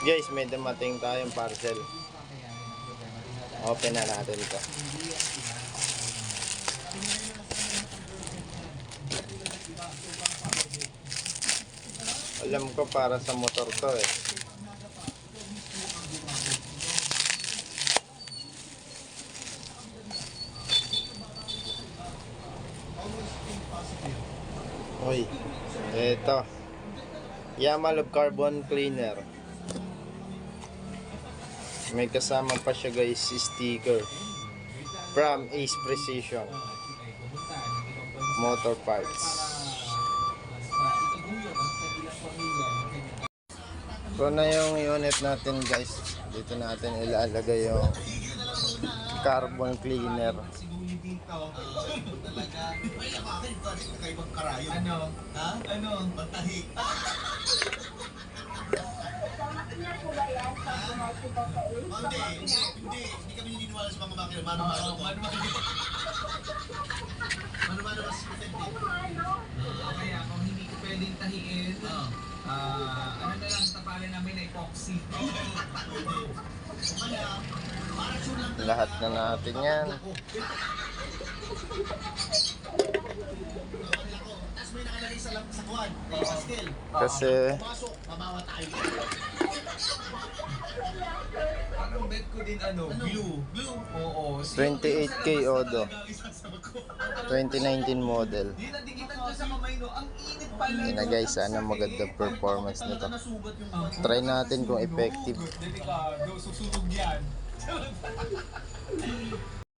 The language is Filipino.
Guys, may dumating tayong parcel. Open na natin to. Alam ko para sa motor to eh. Uy, eto. Yamalove Carbon Cleaner. May kasama pa siya guys, sticker from Ace Precision Motor Parts. Ito na yung unit natin guys. Dito natin ilalagay yung carbon cleaner. Ano? Ha? Ano? Batahi. Hindi kami naniniwala sa mga makina. Mano-mano to. Mano-mano mas effective. Kaya kung hindi ko pwedeng tahiin, ano na lang, tapalan namin na epoxy. Lahat na natin yan. Tapos may nakalagay sa kuwan. Sa scale. Kasi Pasok, mabawa tayo. Anong bet ko din blue. Blue. Oo. 28K Odo 2019 model. Di nadikitan ko sa kamay no. Ang init pala. Yun na guys, sana maganda performance nito. Try natin kung effective. Delikado, susunog yan.